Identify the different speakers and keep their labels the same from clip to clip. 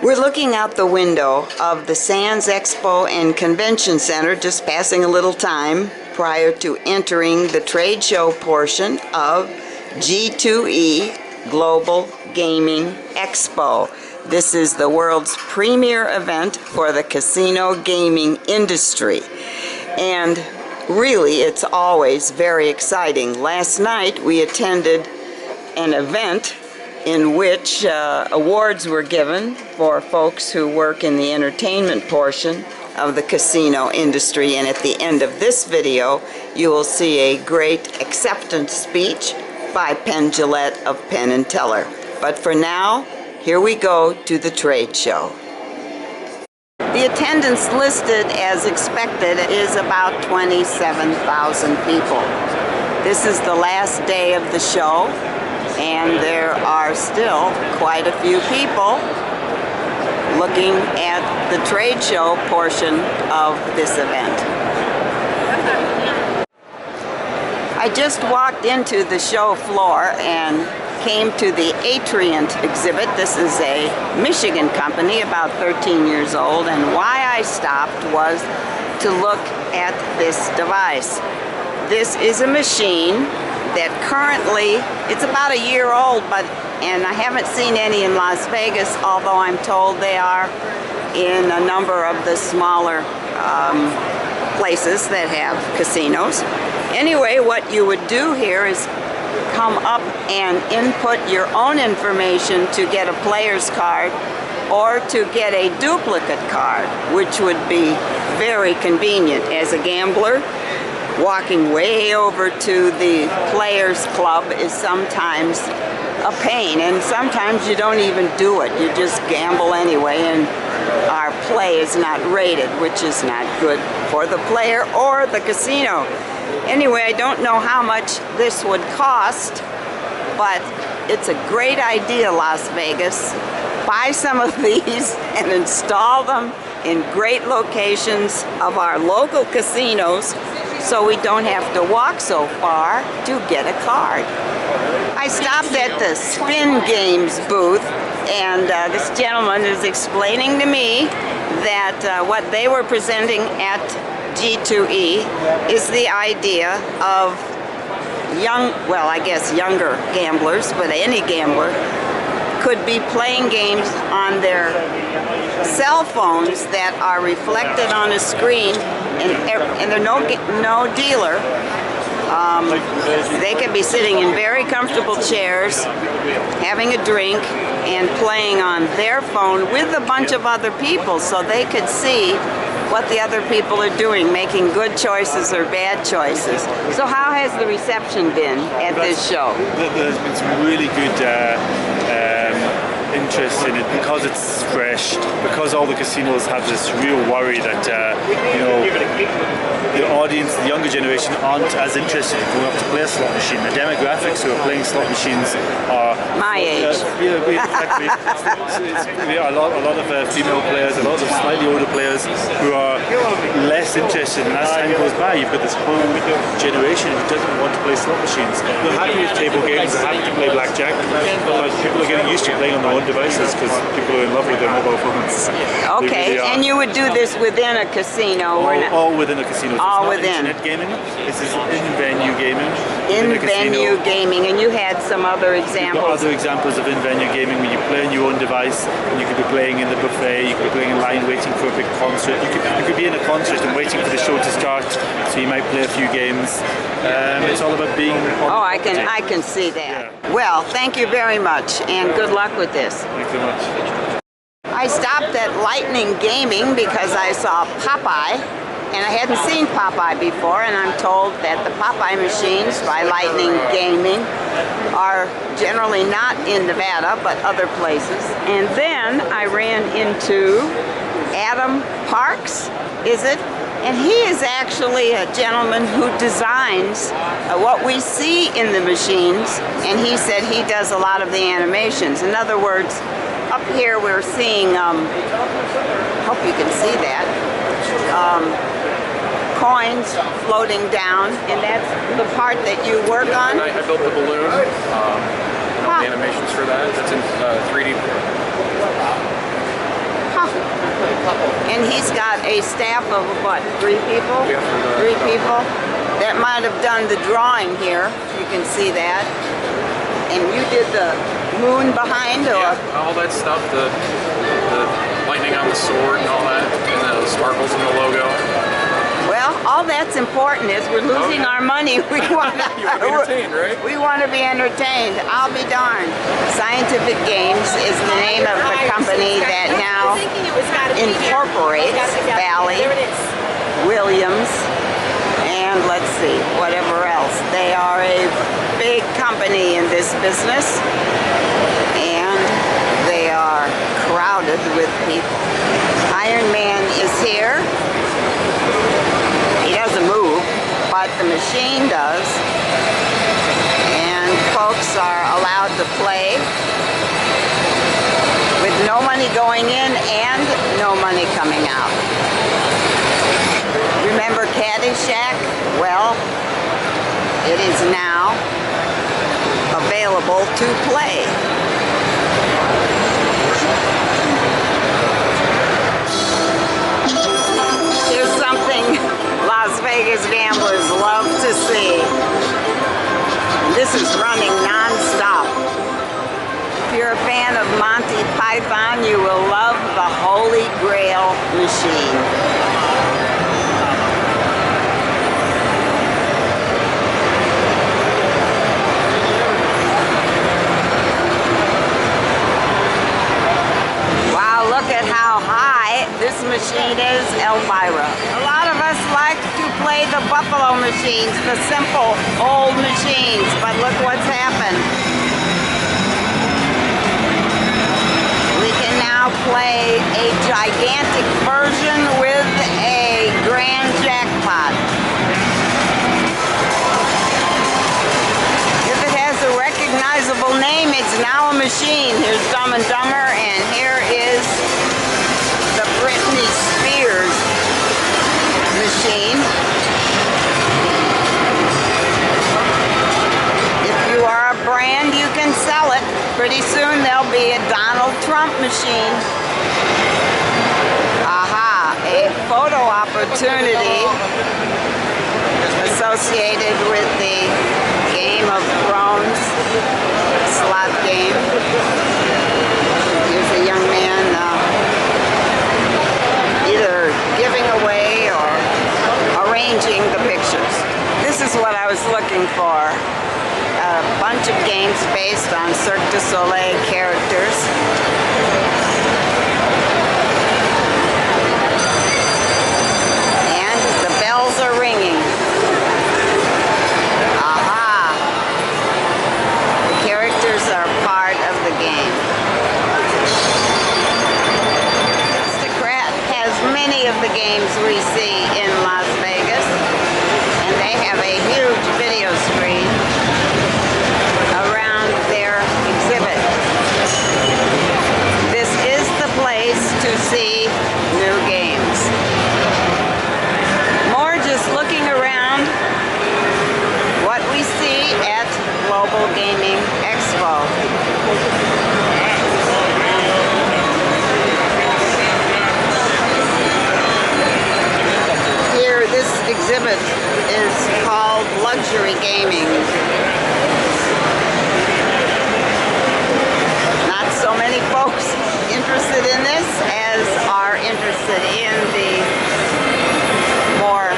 Speaker 1: We're looking out the window of the Sands Expo and Convention Center, just passing a little time prior to entering the trade show portion of G2E Global Gaming Expo. This is the world's premier event for the casino gaming industry. And really, it's always very exciting. Last night, we attended an event in which awards were given for folks who work in the entertainment portion of the casino industry. And at the end of this video, you will see a great acceptance speech by Penn Jillette of Penn & Teller. But for now, here we go to the trade show. The attendance listed as expected is about 27,000 people. This is the last day of the show, and there are still quite a few people looking at the trade show portion of this event. I just walked into the show floor and came to the Atrient exhibit. This is a Michigan company, about 13 years old, and why I stopped was to look at this device. This is a machine that currently, it's about a year old, and I haven't seen any in Las Vegas, although I'm told they are in a number of the smaller places that have casinos. Anyway, what you would do here is come up and input your own information to get a player's card or to get a duplicate card, which would be very convenient. As a gambler, walking way over to the Players Club is sometimes a pain, and sometimes you don't even do it. You just gamble anyway, and our play is not rated, which is not good for the player or the casino. Anyway, I don't know how much this would cost, but it's a great idea, Las Vegas. Buy some of these and install them in great locations of our local casinos so we don't have to walk so far to get a card. I stopped at the Spin Games booth, and this gentleman is explaining to me that what they were presenting at G2E is the idea of younger gamblers, but any gambler could be playing games on their cell phones that are reflected on a screen, and there's no dealer. They could be sitting in very comfortable chairs, having a drink, and playing on their phone with a bunch of other people, so they could see what the other people are doing, making good choices or bad choices. So how has the reception been at this show?
Speaker 2: There's been some really good interest in it because it's fresh, because all the casinos have this real worry that the audience, the younger generation, aren't as interested in going up to play a slot machine. The demographics who are playing slot machines are
Speaker 1: my age.
Speaker 2: Exactly. A lot of female players, a lot of slightly older players who are less interested, and as time goes by, you've got this whole generation who doesn't want to play slot machines. They're happy with table games, they're happy to play blackjack, but people are getting used to playing on their own devices because people are in love with their mobile phones.
Speaker 1: Okay, really, and you would do this within a casino?
Speaker 2: All within a casino. So
Speaker 1: all
Speaker 2: it's not
Speaker 1: within.
Speaker 2: Internet gaming. This is in-venue gaming.
Speaker 1: In-venue gaming, and you had some other examples.
Speaker 2: Other examples of in-venue gaming where you play on your own device, and you could be playing in the buffet, you could be playing in line waiting for a big concert. You could be in a concert and waiting for the show to start, so you might play a few games. It's all about being on
Speaker 1: I can see that. Yeah. Well, thank you very much, and good luck with this.
Speaker 2: Thank you very much.
Speaker 1: I stopped at Lightning Gaming because I saw Popeye, and I hadn't seen Popeye before, and I'm told that the Popeye machines by Lightning Gaming are generally not in Nevada, but other places. And then I ran into Adam Parks, is it? And he is actually a gentleman who designs what we see in the machines, and he said he does a lot of the animations. In other words, up here we're seeing, hope you can see that, coins floating down, and that's the part that you work on?
Speaker 3: I built the balloon, the animations for that. That's in 3D.
Speaker 1: And he's got a staff of what, 3 people?
Speaker 3: Yeah.
Speaker 1: 3 people that might have done the drawing here. You can see that. And you did the moon behind, or?
Speaker 3: Yeah, all that stuff, the lightning on the sword and all that, and the sparkles in the logo.
Speaker 1: Well, all that's important is we're losing our money. We want to
Speaker 3: You want to be entertained, right?
Speaker 1: We want to be entertained. I'll be darned. Scientific Games is the name of the company that now incorporates Bally, Williams, and let's see, whatever else. They are a big company in this business, and they are crowded with people. Iron Man is here. He doesn't move, but the machine does. And folks are allowed to play with no money going in and no money coming out. Remember Caddyshack? Well, it is now available to play. Here's something Las Vegas gamblers love to see. This is running non-stop. If you're a fan of Monty Python, you will love the Holy Grail machine. Look at how high this machine is, Elvira. A lot of us like to play the Buffalo machines, the simple old machines, but look what's happened. We can now play a gigantic version with a grand jackpot. If it has a recognizable name, it's now a machine. Here's Dumb and Dumber, and here is the Britney Spears machine. If you are a brand, you can sell it. Pretty soon there'll be a Donald Trump machine. Aha, a photo opportunity associated with the Game of Thrones slot game. Here's a young man either giving away or arranging the pictures. This is what I was looking for. A bunch of games based on Cirque du Soleil characters. And the bells are ringing. Aha! The characters are part of the game. Many of the games we see in Las Vegas, and they have a huge video screen around their exhibit. This is the place to see new games. More just looking around what we see at Global Gaming Expo. Exhibit is called Luxury Gaming. Not so many folks interested in this as are interested in the more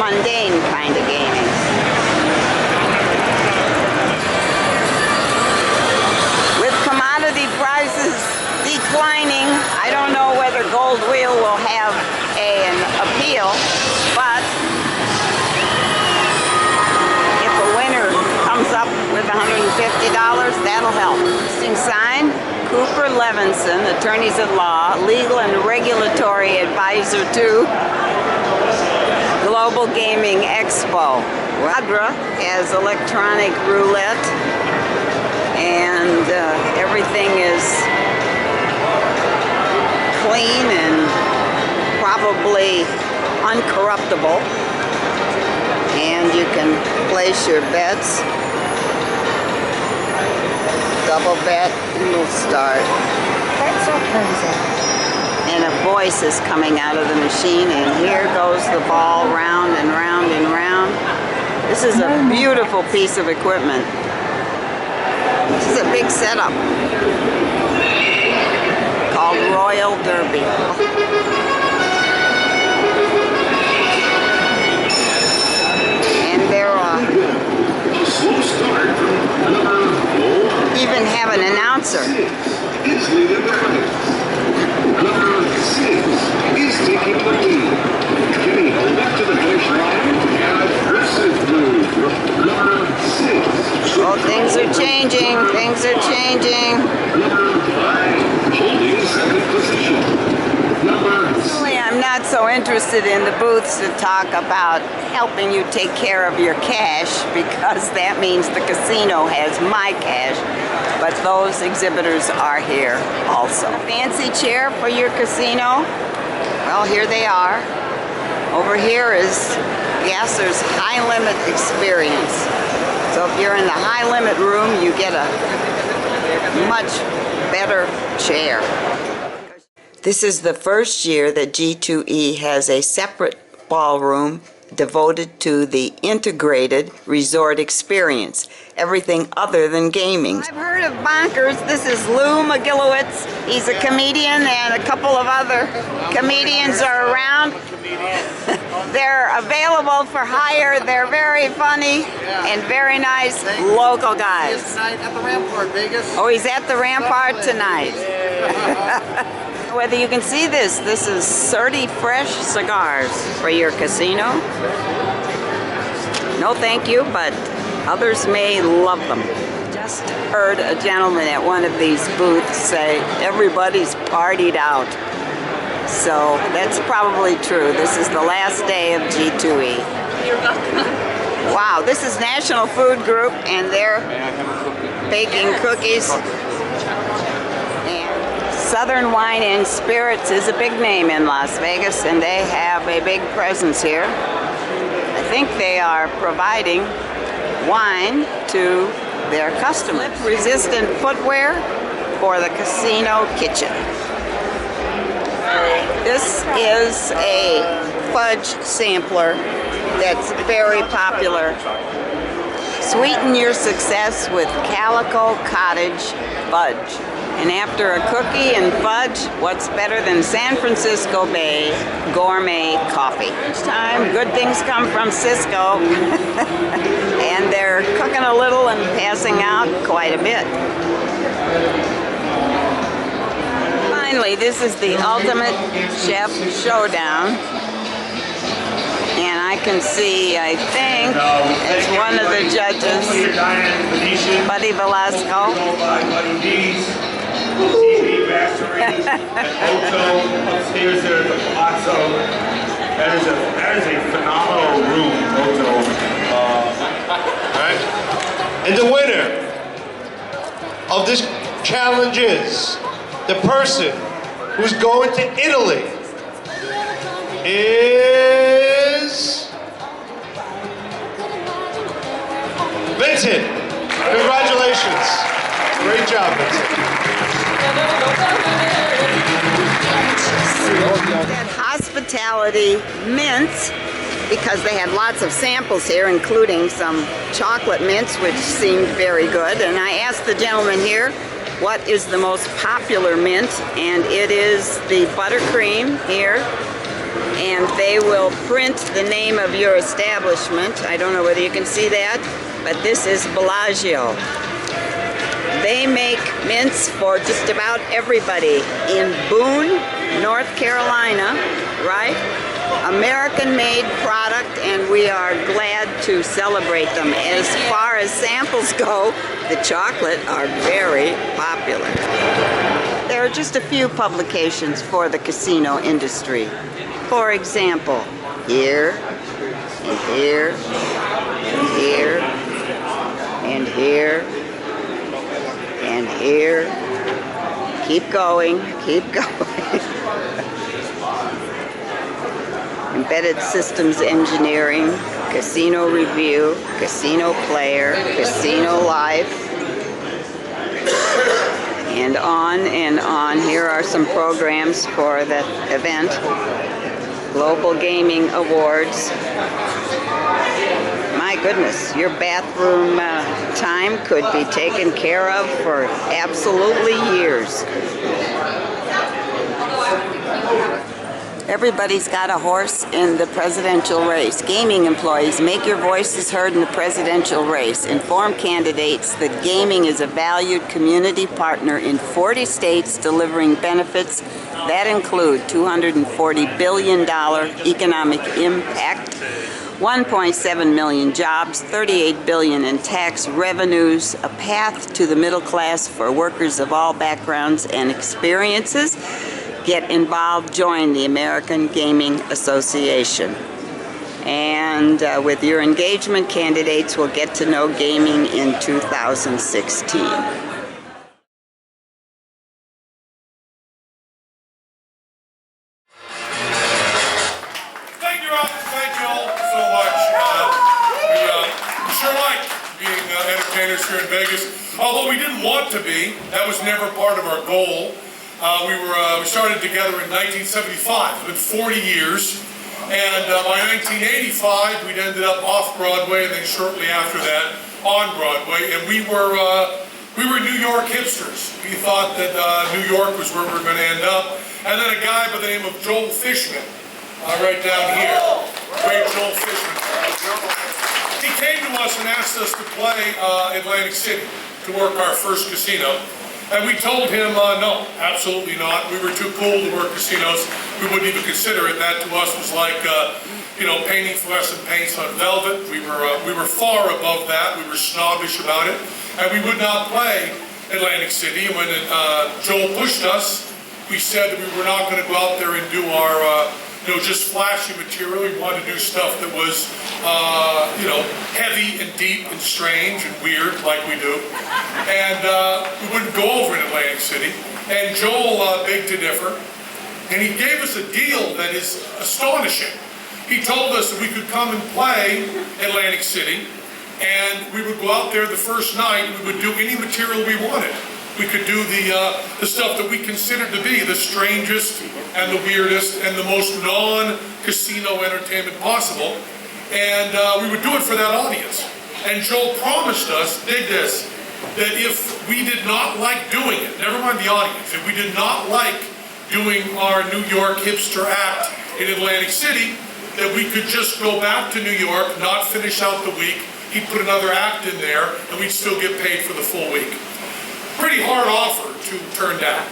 Speaker 1: mundane kind of gaming. With commodity prices declining, I don't know whether Gold Wheel will have an appeal, but if a winner comes up with $150, that'll help. Interesting sign, Cooper Levinson, attorneys at law, legal and regulatory advisor to Global Gaming Expo. Radra has electronic roulette, and everything is clean and probably uncorruptible, and you can place your bets. Double bet and we'll start.
Speaker 4: That's so crazy.
Speaker 1: and a voice is coming out of the machine, and here goes the ball round and round and round. This is a beautiful piece of equipment. This is a big setup called Royal Derby. And they're even have an announcer.
Speaker 4: Number 6 is taking the lead. Getting left to the finish line. Aggressive move. Number 6.
Speaker 1: Oh, things are changing. Things are changing.
Speaker 4: Number 5 holding second position.
Speaker 1: Personally, I'm not so interested in the booths to talk about helping you take care of your cash, because that means the casino has my cash. But those exhibitors are here also. Fancy chair for your casino? Well, here they are. Over here is Gasser's high limit experience. So if you're in the high limit room, you get a much better chair. This is the first year that G2E has a separate ballroom devoted to the integrated resort experience, everything other than gaming. I've heard of Bonkers. This is Lou McGillowitz. He's a comedian, and a couple of other comedians are around. They're available for hire. They're very funny and very nice local guys.
Speaker 5: Tonight at the Rampart, Vegas.
Speaker 1: Oh, he's at the Rampart tonight. Whether you can see this is 30 fresh cigars for your casino. No thank you, but others may love them. Just heard a gentleman at one of these booths say, everybody's partied out. So that's probably true. This is the last day of G2E. Wow, this is National Food Group, and they're baking cookies. Southern Wine and Spirits is a big name in Las Vegas, and they have a big presence here. I think they are providing wine to their customers. Resistant footwear for the casino kitchen. This is a fudge sampler that's very popular. Sweeten your success with Calico Cottage Fudge. And after a cookie and fudge, what's better than San Francisco Bay gourmet coffee? Each time, good things come from Cisco. And they're cooking a little and passing out quite a bit. Finally, this is the Ultimate Chef Showdown. And I can see, I think, as one of the judges, Buddy Velasco.
Speaker 6: TV Factory and Oto upstairs there at the Palazzo. That is a phenomenal room, Oto.
Speaker 7: Right? And the winner of this challenge is the person who's going to Italy is Vincent. Congratulations. Great job, Vincent.
Speaker 1: That hospitality mints, because they had lots of samples here, including some chocolate mints, which seemed very good. And I asked the gentleman here, what is the most popular mint? And it is the buttercream here. And they will print the name of your establishment. I don't know whether you can see that, but this is Bellagio. They make mints for just about everybody in Boone, North Carolina, right? American-made product, and we are glad to celebrate them. As far as samples go, the chocolate are very popular. There are just a few publications for the casino industry. For example, here, and here, and here, and here, and here. Keep going, keep going. Embedded Systems Engineering, Casino Review, Casino Player, Casino Life, and on and on. Here are some programs for the event. Global Gaming Awards. My goodness, your bathroom time could be taken care of for absolutely years. Everybody's got a horse in the presidential race. Gaming employees, make your voices heard in the presidential race. Inform candidates that gaming is a valued community partner in 40 states, delivering benefits that include $240 billion economic impact, 1.7 million jobs, 38 billion in tax revenues, a path to the middle class for workers of all backgrounds and experiences. Get involved, join the American Gaming Association. And with your engagement, candidates will get to know gaming in 2016.
Speaker 8: Thank you all so much. We sure like being entertainers here in Vegas. Although we didn't want to be, that was never part of our goal. We started together in 1975. It's been 40 years, and by 1985 we'd ended up off Broadway, and then shortly after that on Broadway. And we were New York hipsters. We thought that New York was where we were going to end up. And then a guy by the name of Joel Fishman, right down here, great Joel Fishman. He came to us and asked us to play Atlantic City, to work our first casino. And we told him, no, absolutely not. We were too cool to work casinos. We wouldn't even consider it. That to us was like, painting fluorescent paints on velvet. We were far above that. We were snobbish about it. And we would not play Atlantic City. And when Joel pushed us, we said that we were not going to go out there and do our, just flashy material. We wanted to do stuff that was, heavy and deep and strange and weird like we do. And we wouldn't go over in Atlantic City. And Joel begged to differ. And he gave us a deal that is astonishing. He told us that we could come and play Atlantic City, and we would go out there the first night and we would do any material we wanted. We could do the stuff that we considered to be the strangest and the weirdest and the most non-casino entertainment possible. And we would do it for that audience. And Joel promised us, dig this, that if we did not like doing it, never mind the audience, if we did not like doing our New York hipster act in Atlantic City, that we could just go back to New York, not finish out the week, he'd put another act in there, and we'd still get paid for the full week. Pretty hard offer to turn down.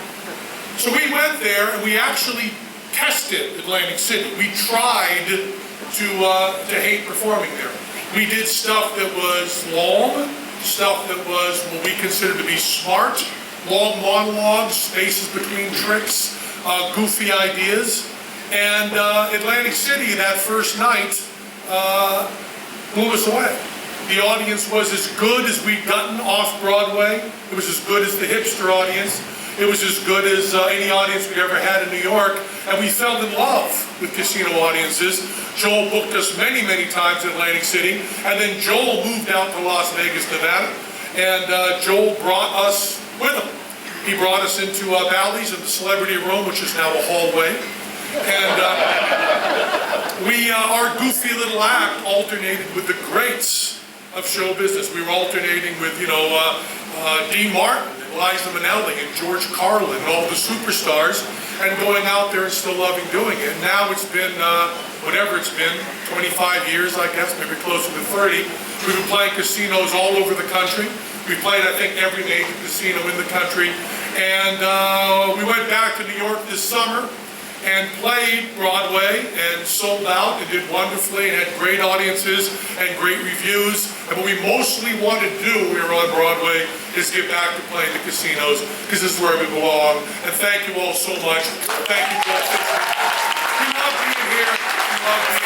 Speaker 8: So we went there and we actually tested Atlantic City. We tried to hate performing there. We did stuff that was long, stuff that was what we considered to be smart, long monologues, spaces between tricks, goofy ideas. And Atlantic City that first night blew us away. The audience was as good as we'd gotten off Broadway. It was as good as the hipster audience. It was as good as any audience we'd ever had in New York. And we fell in love with casino audiences. Joel booked us many, many times in Atlantic City. And then Joel moved out to Las Vegas, Nevada. And Joel brought us with him. He brought us into Bally's in the Celebrity Room, which is now a hallway. And our goofy little act alternated with the greats of show business. We were alternating with, Dean Martin, and Liza Minnelli, and George Carlin, and all the superstars, and going out there and still loving doing it. And now it's been, whatever it's been, 25 years, I guess, maybe closer to 30. We've been playing casinos all over the country. We played, I think, every major casino in the country. And we went back to New York this summer and played Broadway and sold out and did wonderfully and had great audiences and great reviews. And what we mostly wanted to do when we were on Broadway is get back to playing the casinos, because this is where we belong. And thank you all so much. Thank you, Jeff. We love being here. We love being